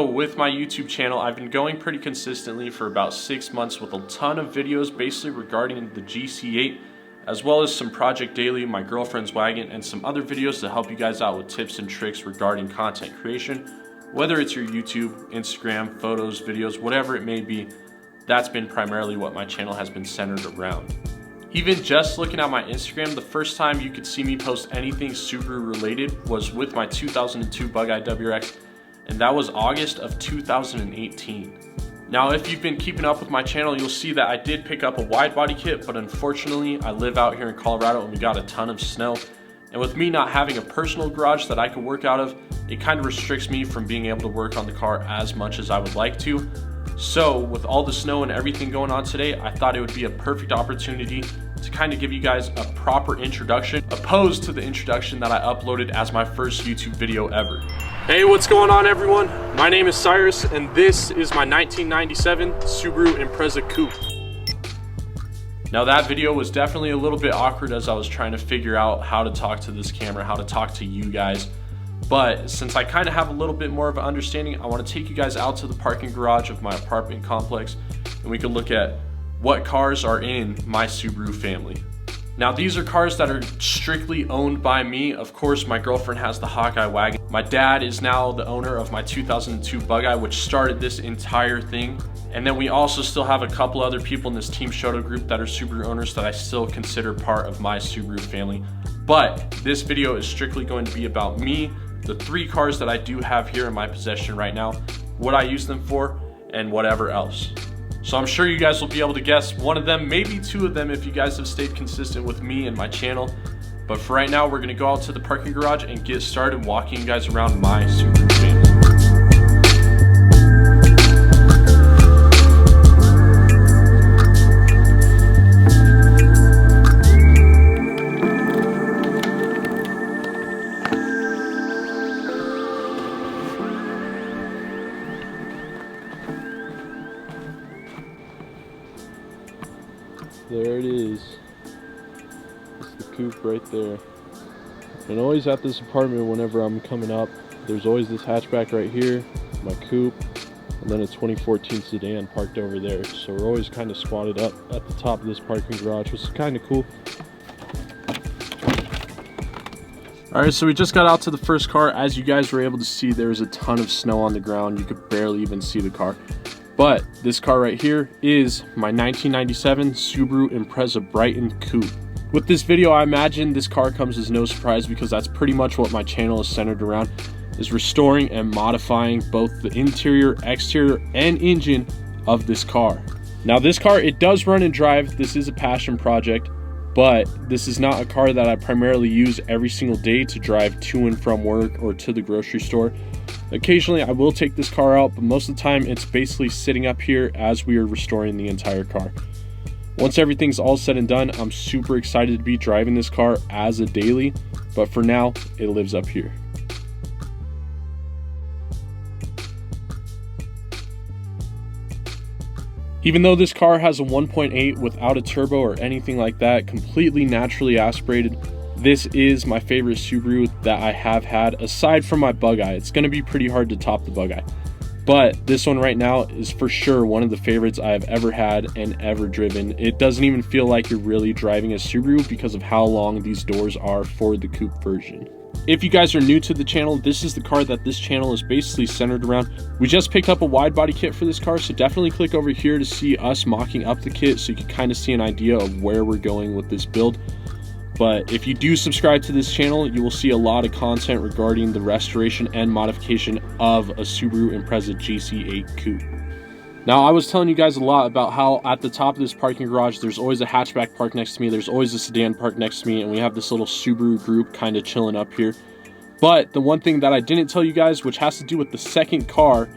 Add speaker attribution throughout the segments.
Speaker 1: So with my YouTube channel, I've been going pretty consistently for about 6 months with a ton of videos basically regarding the GC8, as well as some Project Daily, my girlfriend's wagon, and some other videos to help you guys out with tips and tricks regarding content creation. Whether it's your YouTube, Instagram, photos, videos, whatever it may be, that's been primarily what my channel has been centered around. Even just looking at my Instagram, the first time you could see me post anything Subaru related was with my 2002 Bug-Eye WRX, and that was August of 2018. Now, if you've been keeping up with my channel, you'll see that I did pick up a wide body kit, but unfortunately, I live out here in Colorado and we got a ton of snow. And with me not having a personal garage that I could work out of, it kind of restricts me from being able to work on the car as much as I would like to. So with all the snow and everything going on today, I thought it would be a perfect opportunity to kind of give you guys a proper introduction, opposed to the introduction that I uploaded as my first YouTube video ever. Hey, what's going on everyone? My name is Cyrus and this is my 1997 Subaru Impreza coupe. Now that video was definitely a little bit awkward as I was trying to figure out how to talk to this camera, how to talk to you guys. But since I kind of have a little bit more of an understanding, I want to take you guys out to the parking garage of my apartment complex and we can look at what cars are in my Subaru family. Now these are cars that are strictly owned by me. Of course, my girlfriend has the Hawkeye wagon. My dad is now the owner of my 2002 Bug-Eye, which started this entire thing. And then we also still have a couple other people in this Team Shoto group that are Subaru owners that I still consider part of my Subaru family. But this video is strictly going to be about me, the 3 cars that I do have here in my possession right now, what I use them for, and whatever else. So I'm sure you guys will be able to guess one of them, maybe 2 of them if you guys have stayed consistent with me and my channel. But for right now, we're gonna go out to the parking garage and get started walking you guys around my Subaru family.
Speaker 2: There it is. It's the coupe right there. And always at this apartment whenever I'm coming up, there's always this hatchback right here, my coupe, and then a 2014 sedan parked over there. So we're always kind of squatted up at the top of this parking garage, which is kind of cool. Alright, so we just got out to the first car. As you guys were able to see, there was a ton of snow on the ground. You could barely even see the car. But this car right here is my 1997 Subaru Impreza Brighton coupe. With this video, I imagine this car comes as no surprise because that's pretty much what my channel is centered around, is restoring and modifying both the interior, exterior, and engine of this car. Now this car, it does run and drive. This is a passion project, but this is not a car that I primarily use every single day to drive to and from work or to the grocery store. Occasionally I will take this car out, but most of the time it's basically sitting up here as we are restoring the entire car. Once everything's all said and done, I'm super excited to be driving this car as a daily, but for now, it lives up here. Even though this car has a 1.8 without a turbo or anything like that, completely naturally aspirated, this is my favorite Subaru that I have had aside from my Bug-Eye. It's going to be pretty hard to top the Bug-Eye. But this one right now is for sure one of the favorites I have ever had and ever driven. It doesn't even feel like you're really driving a Subaru because of how long these doors are for the coupe version. If you guys are new to the channel, this is the car that this channel is basically centered around. We just picked up a wide body kit for this car, so definitely click over here to see us mocking up the kit so you can kind of see an idea of where we're going with this build. But if you do subscribe to this channel, you will see a lot of content regarding the restoration and modification of a Subaru Impreza GC8 coupe. Now, I was telling you guys a lot about how at the top of this parking garage, there's always a hatchback parked next to me, there's always a sedan parked next to me, and we have this little Subaru group kind of chilling up here. But the one thing that I didn't tell you guys, which has to do with the second car,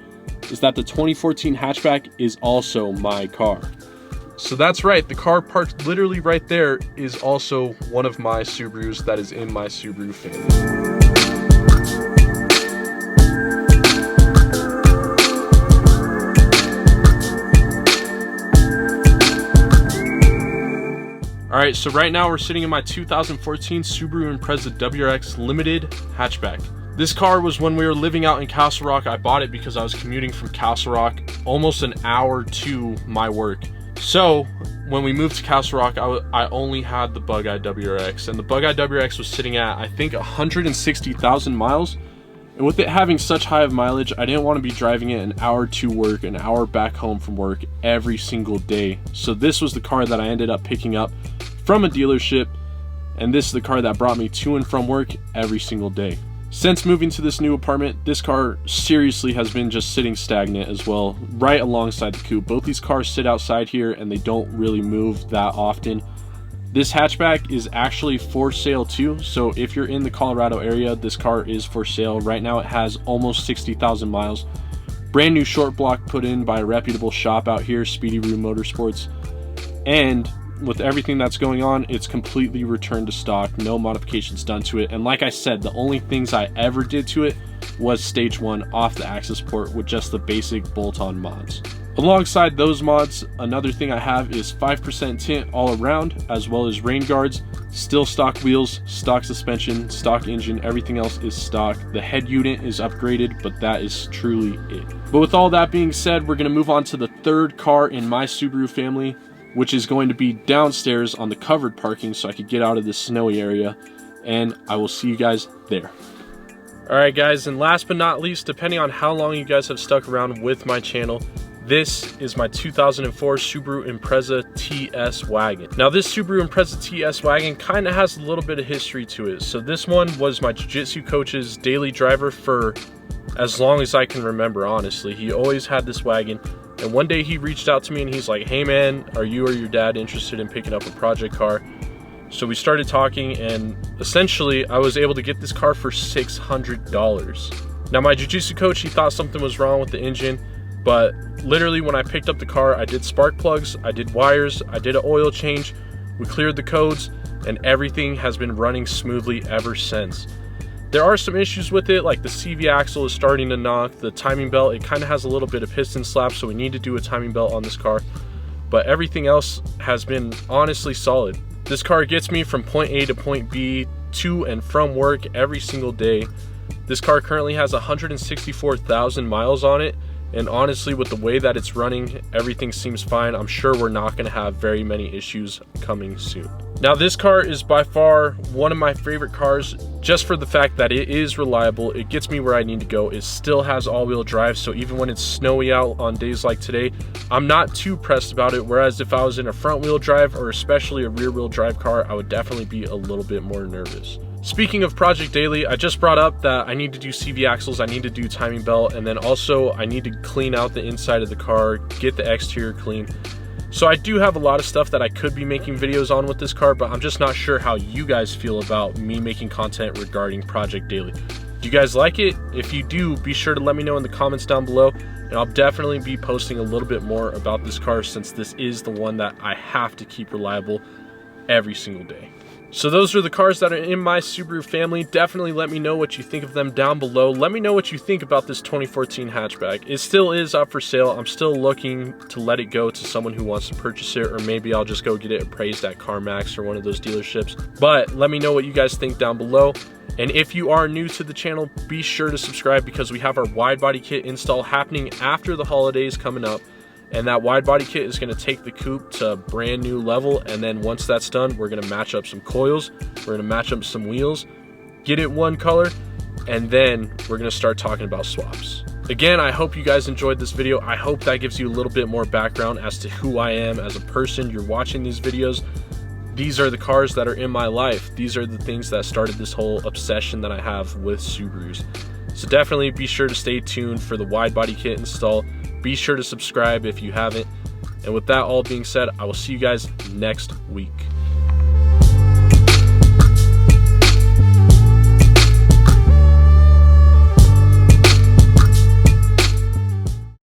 Speaker 2: is that the 2014 hatchback is also my car. So that's right, the car parked literally right there is also one of my Subarus that is in my Subaru family. Alright, so right now we're sitting in my 2014 Subaru Impreza WRX Limited hatchback. This car was when we were living out in Castle Rock. I bought it because I was commuting from Castle Rock almost an hour to my work. So when we moved to Castle Rock, I only had the Bug-Eye WRX, and the Bug-Eye WRX was sitting at, I think, 160,000 miles. And with it having such high of mileage, I didn't want to be driving it an hour to work, an hour back home from work every single day. So this was the car that I ended up picking up from a dealership, and this is the car that brought me to and from work every single day. Since moving to this new apartment, this car seriously has been just sitting stagnant as well, right alongside the coupe. Both these cars sit outside here and they don't really move that often. This hatchback is actually for sale too, so if you're in the Colorado area, this car is for sale. Right now it has almost 60,000 miles. Brand new short block put in by a reputable shop out here, Speedy Roo Motorsports. And with everything that's going on, it's completely returned to stock, no modifications done to it. And like I said, the only things I ever did to it was stage 1 off the access port with just the basic bolt-on mods. Alongside those mods, another thing I have is 5% tint all around, as well as rain guards. Still stock wheels, stock suspension, stock engine, everything else is stock. The head unit is upgraded, but that is truly it. But with all that being said, we're going to move on to the third car in my Subaru family, which is going to be downstairs on the covered parking so I could get out of this snowy area, and I will see you guys there. Alright guys, and last but not least, depending on how long you guys have stuck around with my channel, this is my 2004 Subaru Impreza TS wagon. Now this Subaru Impreza TS wagon kind of has a little bit of history to it. So this one was my jiu-jitsu coach's daily driver for as long as I can remember, honestly. He always had this wagon. And one day he reached out to me and he's like, hey man, are you or your dad interested in picking up a project car? So we started talking, and essentially I was able to get this car for $600. Now my jiu-jitsu coach, he thought something was wrong with the engine, but literally when I picked up the car, I did spark plugs, I did wires, I did an oil change, we cleared the codes, and everything has been running smoothly ever since. There are some issues with it, like the CV axle is starting to knock, the timing belt, it kind of has a little bit of piston slap, so we need to do a timing belt on this car. But everything else has been honestly solid. This car gets me from point A to point B, to and from work every single day. This car currently has 164,000 miles on it, and honestly with the way that it's running, everything seems fine. I'm sure we're not going to have very many issues coming soon. Now this car is by far one of my favorite cars, just for the fact that it is reliable, it gets me where I need to go, it still has all-wheel drive, so even when it's snowy out on days like today, I'm not too pressed about it, whereas if I was in a front-wheel drive or especially a rear-wheel drive car, I would definitely be a little bit more nervous. Speaking of Project Daily, I just brought up that I need to do CV axles, I need to do timing belt, and then also I need to clean out the inside of the car, get the exterior clean. So I do have a lot of stuff that I could be making videos on with this car, but I'm just not sure how you guys feel about me making content regarding Project Daily. Do you guys like it? If you do, be sure to let me know in the comments down below, and I'll definitely be posting a little bit more about this car, since this is the one that I have to keep reliable every single day. So those are the cars that are in my Subaru family. Definitely let me know what you think of them down below. Let me know what you think about this 2014 hatchback. It still is up for sale. I'm still looking to let it go to someone who wants to purchase it, or maybe I'll just go get it appraised at CarMax or one of those dealerships. But let me know what you guys think down below. And if you are new to the channel, be sure to subscribe, because we have our wide body kit install happening after the holidays coming up. And that wide body kit is going to take the coupe to a brand new level, and then once that's done, we're going to match up some coils, we're going to match up some wheels, get it one color, and then we're going to start talking about swaps. Again, I hope you guys enjoyed this video. I hope that gives you a little bit more background as to who I am as a person. You're watching these videos. These are the cars that are in my life. These are the things that started this whole obsession that I have with Subarus. So definitely be sure to stay tuned for the wide body kit install. Be sure to subscribe if you haven't. And with that all being said, I will see you guys next week.